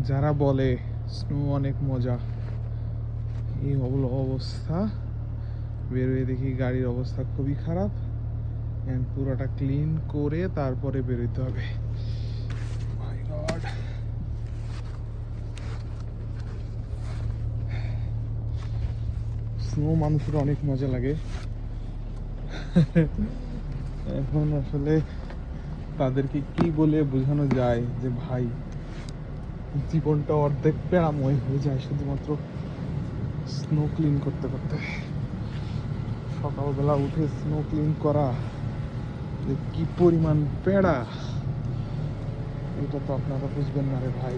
যারা বলে স্নো অনেক মজা, এই হলো অবস্থা। বেরোয় দেখি গাড়ির অবস্থা খুবই খারাপ। পুরোটা ক্লিন করে তারপরে বেরোতে হবে। মাই গড, স্নো মানুষের অনেক মজা লাগে। এখন আসলে তাদেরকে কি বলে বোঝানো যায় যে ভাই, জীবনটা অর্ধেক প্যারাময় হয়ে যায় শুধুমাত্র স্নো ক্লিন করতে করতে। সকালবেলা উঠে স্নো ক্লিন করা যে কি পরিমাণ প্যারা, এটা তো আপনারা বুঝবেন না রে ভাই।